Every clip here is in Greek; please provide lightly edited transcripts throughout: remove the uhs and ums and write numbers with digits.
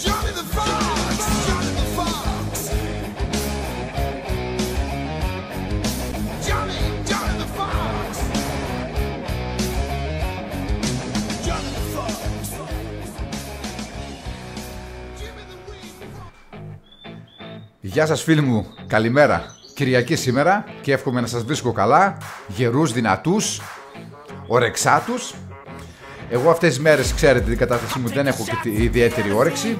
Johnny the Fox, Johnny the Fox. Johnny, Johnny the Fox. Johnny the Fox. Jimmy the Wing. Γεια σας φίλοι μου, καλημέρα. Κυριακή σήμερα και εύχομαι να σας βρίσκω καλά, γερούς, δυνατούς, ορεξάτους. Εγώ αυτές τις μέρες, ξέρετε την κατάστασή μου, δεν έχω και ιδιαίτερη όρεξη.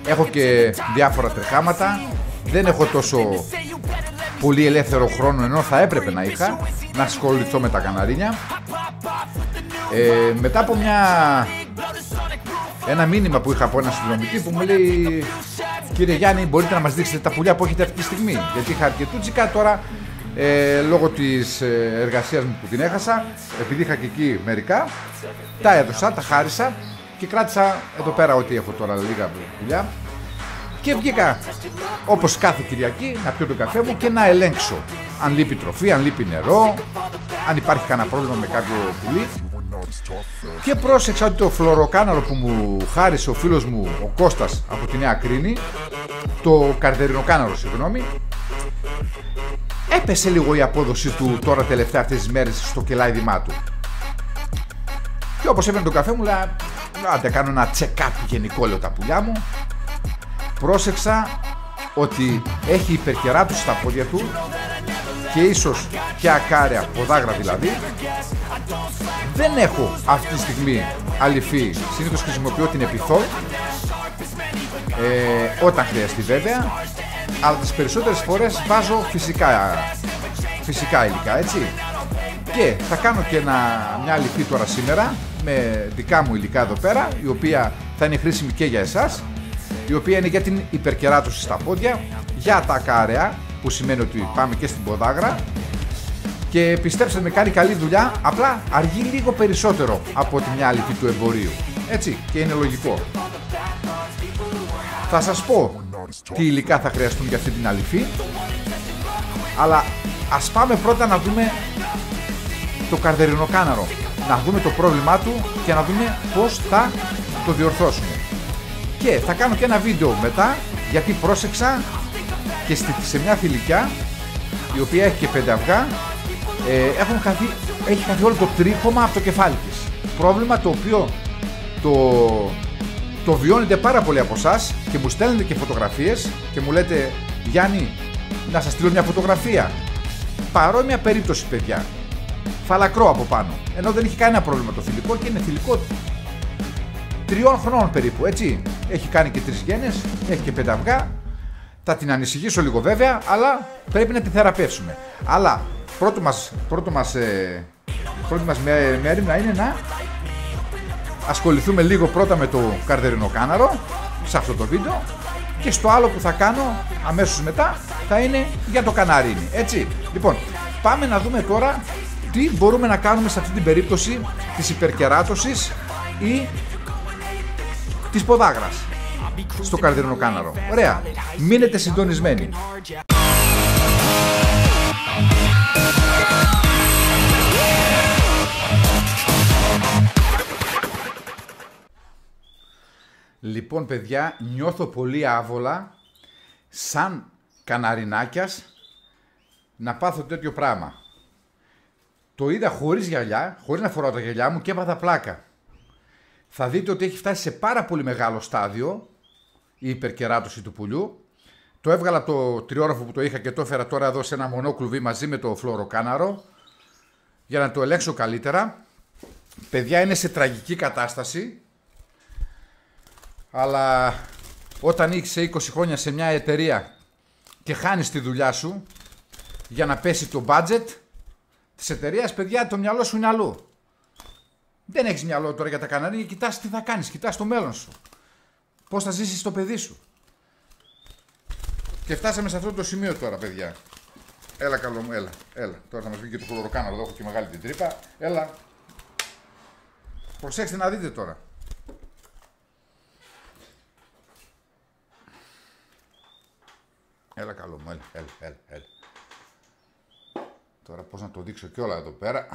Έχω και διάφορα τρεχάματα. Δεν έχω τόσο πολύ ελεύθερο χρόνο, ενώ θα έπρεπε να είχα, να ασχοληθώ με τα καναρίνια. Μετά από ένα μήνυμα που είχα από ένα συνδρομητή που μου λέει: κύριε Γιάννη, μπορείτε να μας δείξετε τα πουλιά που έχετε αυτή τη στιγμή? Γιατί είχα αρκετούτσικα τώρα, λόγω της εργασίας μου που την έχασα, επειδή είχα και εκεί μερικά, τα έδωσα, τα χάρισα και κράτησα εδώ πέρα ό,τι έχω τώρα, λίγα πουλιά. Και βγήκα όπως κάθε Κυριακή να πιω τον καφέ μου και να ελέγξω αν λείπει τροφή, αν λείπει νερό, αν υπάρχει κανένα πρόβλημα με κάποιο πουλί. Και πρόσεξα ότι το φλωροκάναρο που μου χάρισε ο φίλος μου ο Κώστας από τη Νέα Κρίνη, το καρδερινοκάναρο συγγνώμη, έπεσε λίγο η απόδοση του τώρα τελευταία αυτές τις μέρες στο κελάιδημά του. Και όπως έπαιρνε τον καφέ μου, λέω άντε κάνω ένα check-up γενικό, λέω, τα πουλιά μου. Πρόσεξα ότι έχει υπερκεράτωση στα πόδια του και ίσως και ακάραια, ποδάγρα δηλαδή. Δεν έχω αυτή τη στιγμή αληφή, συνήθως χρησιμοποιώ την Επιθόλ, όταν χρειαστεί βέβαια, αλλά τις περισσότερες φορές βάζω φυσικά υλικά, έτσι. Και θα κάνω και μια αληφή τώρα σήμερα με δικά μου υλικά εδώ πέρα, η οποία θα είναι χρήσιμη και για εσάς, η οποία είναι για την υπερκεράτωση στα πόδια, για τα ακάραια, που σημαίνει ότι πάμε και στην ποδάγρα. Και πιστέψτε με, κάνει καλή δουλειά, απλά αργεί λίγο περισσότερο από τη μια αληφή του εμπορίου. Έτσι, και είναι λογικό. Θα σας πω τι υλικά θα χρειαστούν για αυτή την αληφή, αλλά ας πάμε πρώτα να δούμε το καρδερινοκάναρο, να δούμε το πρόβλημά του και να δούμε πώς θα το διορθώσουμε. Και θα κάνω και ένα βίντεο μετά, γιατί πρόσεξα και σε μια θηλυκιά, η οποία έχει και 5 αυγά, έχει χαθεί όλο το τρίχωμα από το κεφάλι της. Πρόβλημα το οποίο το βιώνετε πάρα πολλοί από εσάς και μου στέλνετε και φωτογραφίες και μου λέτε: Γιάννη, να σας στείλω μια φωτογραφία. Παρόμοια περίπτωση, παιδιά. Φαλακρό από πάνω. Ενώ δεν έχει κανένα πρόβλημα το θηλυκό και είναι θηλυκό 3 χρόνων περίπου, έτσι. Έχει κάνει και 3 γένες, έχει και 5 αυγά. Θα την ανησυχήσω λίγο βέβαια, αλλά πρέπει να τη θεραπεύσουμε. Αλλά πρώτη μας μέρημνα είναι να ασχοληθούμε λίγο πρώτα με το καρδερινοκάναρο σε αυτό το βίντεο, και στο άλλο που θα κάνω αμέσως μετά θα είναι για το καναρίνι, έτσι. Λοιπόν, πάμε να δούμε τώρα τι μπορούμε να κάνουμε σε αυτή την περίπτωση της υπερκεράτωσης ή της ποδάγρας στο καρδερινοκάναρο. Ωραία, μείνετε συντονισμένοι. Λοιπόν παιδιά, νιώθω πολύ άβολα σαν καναρινάκιας να πάθω τέτοιο πράγμα. Το είδα χωρίς γυαλιά, χωρίς να φοράω τα γυαλιά μου, και έπαθα πλάκα. Θα δείτε ότι έχει φτάσει σε πάρα πολύ μεγάλο στάδιο η υπερκεράτωση του πουλιού. Το έβγαλα το τριόροφο που το είχα και το έφερα τώρα εδώ σε ένα μονό κλουβί μαζί με το φλωροκάναρο για να το ελέγξω καλύτερα. Παιδιά, είναι σε τραγική κατάσταση, αλλά όταν είσαι 20 χρόνια σε μια εταιρεία και χάνεις τη δουλειά σου για να πέσει το budget της εταιρείας, παιδιά, το μυαλό σου είναι αλλού. Δεν έχεις μυαλό τώρα για τα καναρίνια, κοιτάς τι θα κάνεις, κοιτάς το μέλλον σου. Πώς θα ζήσεις το παιδί σου. Και φτάσαμε σε αυτό το σημείο τώρα, παιδιά. Έλα καλό μου, έλα. Τώρα θα μας βγει και το χλωροκάναρο, εδώ έχω και μεγάλη την τρύπα. Έλα. Προσέξτε να δείτε τώρα. Έλα καλό μου, έλα. Τώρα πώς να το δείξω κιόλα εδώ πέρα.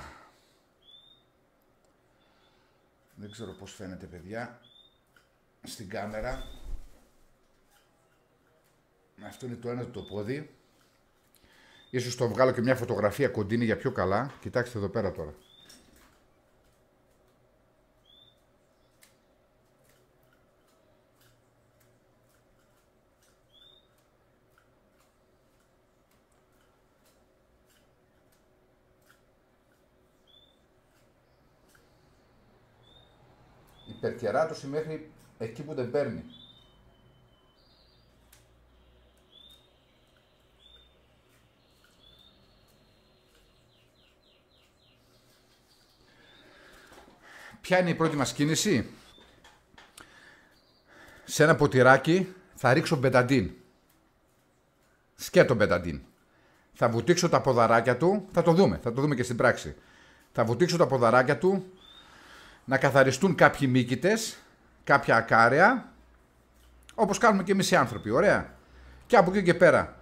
Δεν ξέρω πώς φαίνεται, παιδιά, στην κάμερα. Αυτό είναι το ένα το πόδι. Ίσως το βγάλω και μια φωτογραφία κοντίνη για πιο καλά. Κοιτάξτε εδώ πέρα τώρα. Υπερκεράτωση μέχρι εκεί που δεν παίρνει. Ποια είναι η πρώτη μας κίνηση? Σε ένα ποτηράκι θα ρίξω μπεταντίν. Σκέτο μπεταντίν. Θα βουτήξω τα ποδαράκια του, θα το δούμε και στην πράξη. Θα βουτήξω τα ποδαράκια του, να καθαριστούν κάποιοι μύκητες, κάποια ακάραια, όπως κάνουμε και εμείς οι άνθρωποι, ωραία. Και από εκεί και πέρα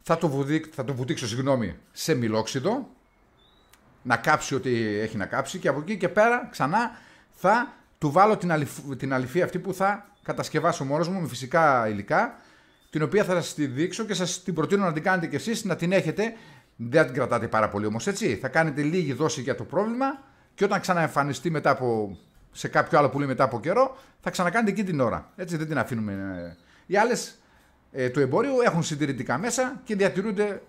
θα το βουτήξω, σε μιλόξιδο, να κάψει ό,τι έχει να κάψει, και από εκεί και πέρα ξανά θα του βάλω την αληφή αυτή που θα κατασκευάσω μόνος μου με φυσικά υλικά, την οποία θα σας τη δείξω και σας την προτείνω να την κάνετε κι εσείς, να την έχετε. Δεν την κρατάτε πάρα πολύ όμως, έτσι. Θα κάνετε λίγη δόση για το πρόβλημα και όταν ξαναεμφανιστεί σε κάποιο άλλο πουλί μετά από καιρό, θα ξανακάνετε εκεί την ώρα. Έτσι, δεν την αφήνουμε. Οι άλλες του εμπορίου έχουν συντηρητικά μέσα και διατηρούνται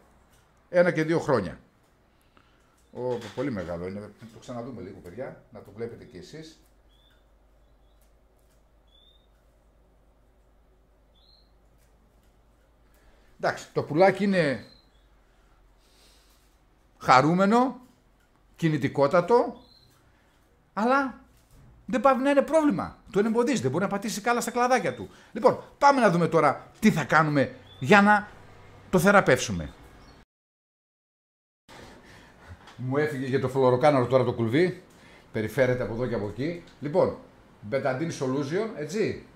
1 και 2 χρόνια. Πολύ μεγάλο είναι. Το ξαναδούμε λίγο, παιδιά, να το βλέπετε κι εσείς. Εντάξει, το πουλάκι είναι χαρούμενο, κινητικότατο, αλλά δεν πάει να είναι πρόβλημα. Τον εμποδίζει, δεν μπορεί να πατήσει καλά στα κλαδάκια του. Λοιπόν, πάμε να δούμε τώρα τι θα κάνουμε για να το θεραπεύσουμε. Μου έφυγε για το φλωροκάναρο τώρα το κουλβί. Περιφέρεται από εδώ και από εκεί. Λοιπόν, Betadine Solution, έτσι.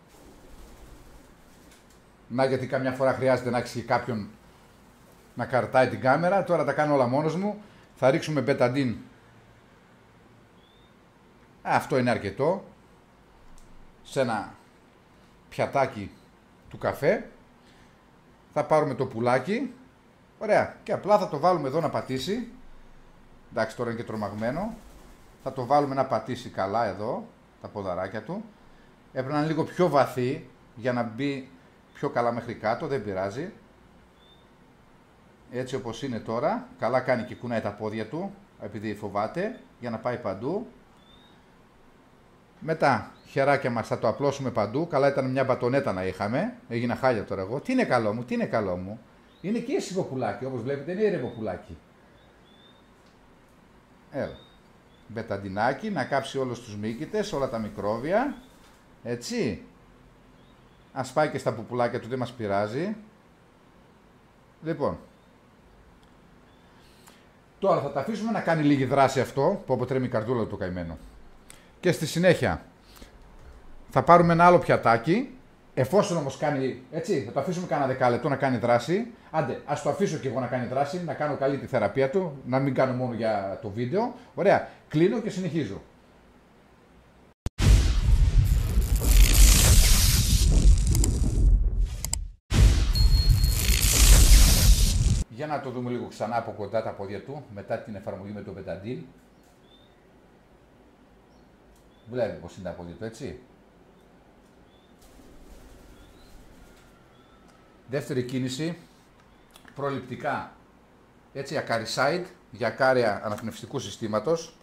Να, γιατί καμιά φορά χρειάζεται να έχει κάποιον να καρτάει την κάμερα. Τώρα τα κάνω όλα μόνος μου. Θα ρίξουμε Betadine. Αυτό είναι αρκετό. Σε ένα πιατάκι του καφέ. Θα πάρουμε το πουλάκι. Ωραία. Και απλά θα το βάλουμε εδώ να πατήσει. Εντάξει, τώρα είναι και τρομαγμένο. Θα το βάλουμε να πατήσει καλά εδώ, τα ποδαράκια του. Έπρεπε να είναι λίγο πιο βαθύ για να μπει πιο καλά μέχρι κάτω, δεν πειράζει. Έτσι όπως είναι τώρα, καλά κάνει και κουνάει τα πόδια του, επειδή φοβάται, για να πάει παντού. Μετά, χεράκια μας θα το απλώσουμε παντού. Καλά ήταν μια μπατονέτα να είχαμε. Έγινα χάλια τώρα εγώ. Τι είναι καλό μου, τι είναι καλό μου. Είναι και ήσυχο πουλάκι, όπως βλέπετε, είναι ήρεμο πουλάκι. Έλα. Μπεταντινάκι, να κάψει όλους τους μύκητες, όλα τα μικρόβια. Έτσι. Ας πάει και στα πουπουλάκια του, δεν μας πειράζει. Λοιπόν. Τώρα θα τα αφήσουμε να κάνει λίγη δράση αυτό, που αποτρέμει η καρδούλα του καημένο. Και στη συνέχεια θα πάρουμε ένα άλλο πιατάκι. Εφόσον όμως κάνει, έτσι, θα το αφήσουμε κάνα δεκάλεπτο να κάνει δράση. Άντε, ας το αφήσω και εγώ να κάνει δράση, να κάνω καλή τη θεραπεία του, να μην κάνω μόνο για το βίντεο. Ωραία, κλείνω και συνεχίζω. Για να το δούμε λίγο ξανά από κοντά τα πόδια του, μετά την εφαρμογή με το Betadine. Βλέπει πως είναι τα πόδια του, έτσι. Δεύτερη κίνηση, προληπτικά, έτσι, ακαρισάιτ, για ακάραια αναπνευστικού συστήματος.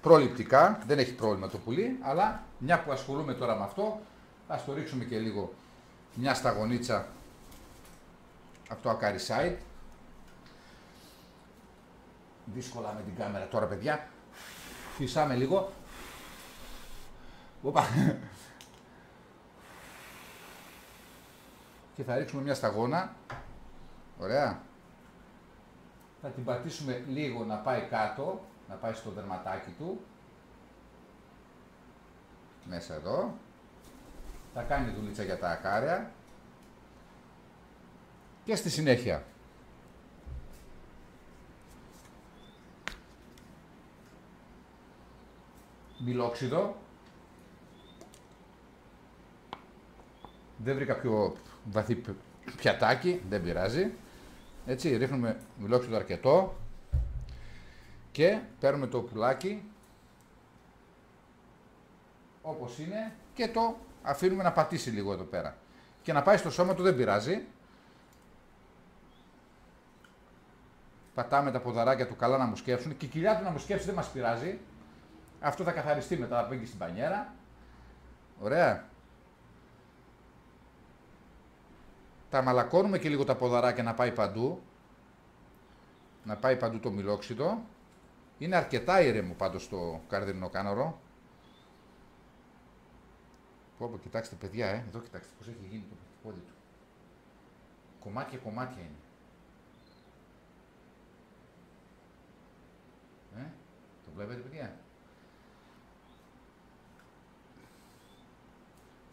Προληπτικά, δεν έχει πρόβλημα το πουλί, αλλά μια που ασχολούμαι τώρα με αυτό, ας το ρίξουμε και λίγο μια σταγονίτσα από το ακαρισάιτ. Δύσκολα με την κάμερα τώρα, παιδιά. Φυσάμε λίγο. Οπα. Και θα ρίξουμε μια σταγόνα. Ωραία. Θα την πατήσουμε λίγο να πάει κάτω, να πάει στο δερματάκι του. Μέσα εδώ. Θα κάνει δουλίτσα για τα ακάραια. Και στη συνέχεια μιλόξιδο. Δεν βρήκα πιο βαθύ πιατάκι, δεν πειράζει. Έτσι, ρίχνουμε μιλόξιδο αρκετό και παίρνουμε το πουλάκι όπως είναι και το αφήνουμε να πατήσει λίγο εδώ πέρα. Και να πάει στο σώμα του, δεν πειράζει. Πατάμε τα ποδαράκια του καλά να μουσκεύσουν και η κοιλιά του να μουσκεύσει, δεν μας πειράζει. Αυτό θα καθαριστεί μετά, θα πήγε στην πανιέρα. Ωραία. Τα μαλακώνουμε και λίγο τα ποδαράκια να πάει παντού. Να πάει παντού το μιλόξιδο. Είναι αρκετά ήρεμο πάντως το καρδινοκάνορο. Πω, κοιτάξτε παιδιά, εδώ κοιτάξτε πώς έχει γίνει το πόδι του. Κομμάτια είναι. Το βλέπετε παιδιά.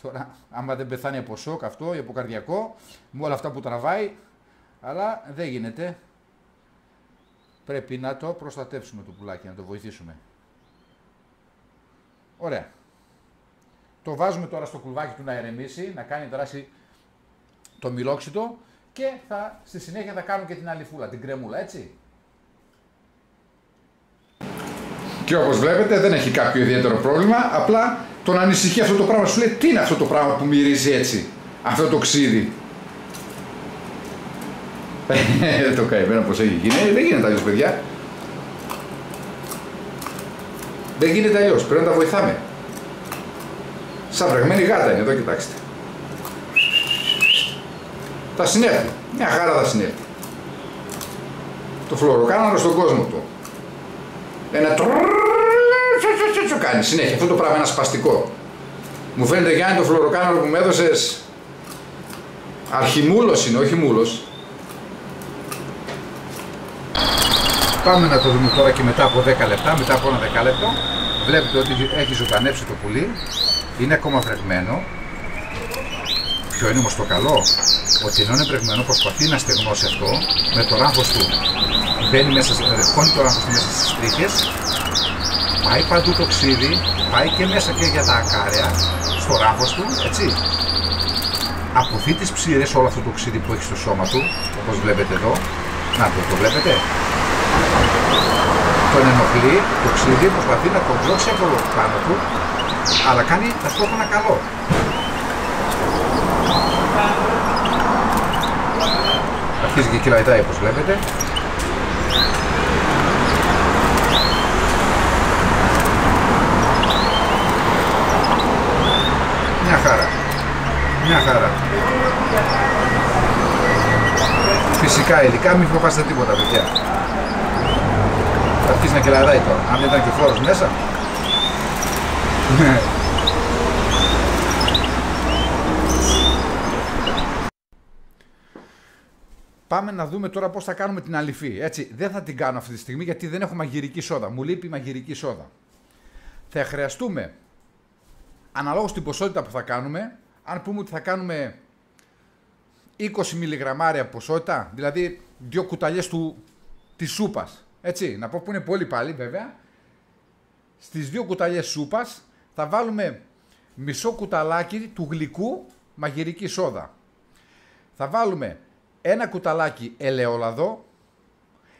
Τώρα, άμα δεν πεθάνει από σοκ αυτό ή από καρδιακό, με όλα αυτά που τραβάει, αλλά δεν γίνεται. Πρέπει να το προστατεύσουμε το πουλάκι, να το βοηθήσουμε. Ωραία. Το βάζουμε τώρα στο κουλβάκι του να ηρεμήσει, να κάνει δράση το μιλόξιδο και στη συνέχεια θα κάνουμε και την αληφούλα, την κρεμούλα, έτσι. Και όπως βλέπετε δεν έχει κάποιο ιδιαίτερο πρόβλημα, απλά τον ανησυχεί αυτό το πράγμα. Σου λέει τι είναι αυτό το πράγμα που μυρίζει έτσι, αυτό το ξύδι. Το καημένο πως έχει γίνει, δεν γίνεται αλλιώς παιδιά. Δεν γίνεται αλλιώς, πρέπει να τα βοηθάμε. Σαν βρεγμένη γάτα είναι εδώ, κοιτάξτε. Θα συνέλθει, μια χαρά θα συνέλθει. Το φλωροκάναρο στον κόσμο του. Ένα κάνει συνέχεια, αυτό το πράγμα, ένα σπαστικό. Μου φαίνεται Γιάννη το φλωροκάναρο που μου έδωσες αρχιμούλος είναι, όχι μούλος. Πάμε να το δούμε τώρα και μετά από 10 λεπτά, μετά από ένα δεκάλεπτο. Βλέπετε ότι έχει ζωντανέψει το πουλί, είναι ακόμα βρεγμένο. Ποιο είναι όμως το καλό, ότι ενώ είναι βρεγμένο προσπαθεί να στεγνώσει αυτό με το ράμφος του. Μπαίνει μέσα, χώνει το ράμφος του μέσα στις τρίχες, πάει παντού το ξύδι, πάει και μέσα και για τα ακάρια, στο ράμφος του, έτσι. Αποθεί τις ψήρες όλο αυτό το ξύδι που έχει στο σώμα του, όπως βλέπετε εδώ. Να το βλέπετε. Τον ενοχλεί, το ξύδι προσπαθεί να τον διώξει από πάνω του, αλλά κάνει ταυτόχρονα καλό. Αρχίζει και κυλαϊτάει όπως βλέπετε. Μια χαρά. Μια χαρά. Φυσικά υλικά, μην φοβάστε τίποτα παιδιά. Θα αρχίσει να κυλαϊτάει τώρα. Αν δεν ήταν και φόρος μέσα. Πάμε να δούμε τώρα πώς θα κάνουμε την αληφή. Έτσι, δεν θα την κάνω αυτή τη στιγμή γιατί δεν έχω μαγειρική σόδα. Μου λείπει η μαγειρική σόδα. Θα χρειαστούμε, αναλόγως την ποσότητα που θα κάνουμε, αν πούμε ότι θα κάνουμε 20 μιλιγραμμάρια ποσότητα, δηλαδή 2 κουταλιές της σούπας. Έτσι, να πω που είναι πολύ πάλι βέβαια. Στις 2 κουταλιές σούπας θα βάλουμε μισό κουταλάκι του γλυκού μαγειρική σόδα. Θα βάλουμε ένα κουταλάκι ελαιόλαδο,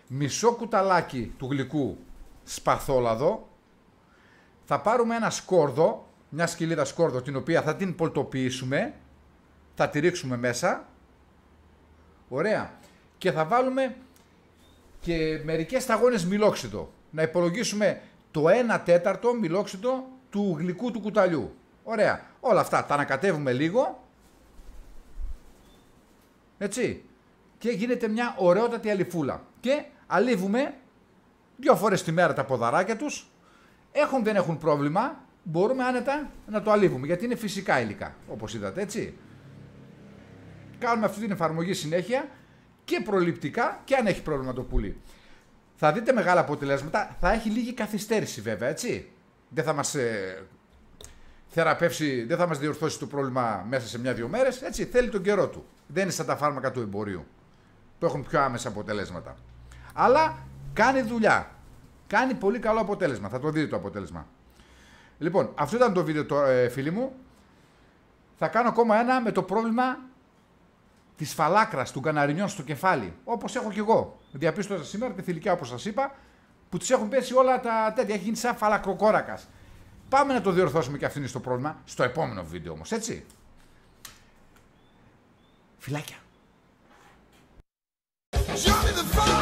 μισό κουταλάκι του γλυκού σπαθόλαδο, θα πάρουμε ένα σκόρδο, μια σκυλίδα σκόρδο, την οποία θα την πολτοποιήσουμε, θα τη ρίξουμε μέσα, ωραία, και θα βάλουμε και μερικές σταγόνες μιλόξιδο, να υπολογίσουμε το 1/4 μιλόξιδο του γλυκού του κουταλιού, ωραία, όλα αυτά τα ανακατεύουμε λίγο, έτσι. Και γίνεται μια ωραιότατη αληφούλα. Και αλείβουμε 2 φορές τη μέρα τα ποδαράκια τους. Έχουν δεν έχουν πρόβλημα, μπορούμε άνετα να το αλείβουμε. Γιατί είναι φυσικά υλικά, όπως είδατε, έτσι. Κάνουμε αυτή την εφαρμογή συνέχεια και προληπτικά και αν έχει πρόβλημα το πουλί. Θα δείτε μεγάλα αποτελέσματα, θα έχει λίγη καθυστέρηση βέβαια, έτσι. Δεν θα μας θεραπεύσει, δεν θα μας διορθώσει το πρόβλημα μέσα σε 1-2 μέρες, έτσι. Θέλει τον καιρό του. Δεν είναι σαν τα φάρμακα του εμπορίου, που έχουν πιο άμεσα αποτελέσματα. Αλλά κάνει δουλειά. Κάνει πολύ καλό αποτέλεσμα. Θα το δείτε το αποτέλεσμα. Λοιπόν, αυτό ήταν το βίντεο, φίλοι μου. θα κάνω ακόμα ένα με το πρόβλημα της φαλάκρας, του καναρινιών στο κεφάλι. Όπως έχω κι εγώ. Διαπίστωσα σήμερα τη θηλυκιά, όπως σας είπα, που τις έχουν πέσει όλα τα τέτοια. Έχει γίνει σαν φαλακροκόρακας. Πάμε να το διορθώσουμε και αυτήν είναι το πρόβλημα στο επόμενο βίντεο όμως, έτσι. Φιλάκια. Johnny the Fire.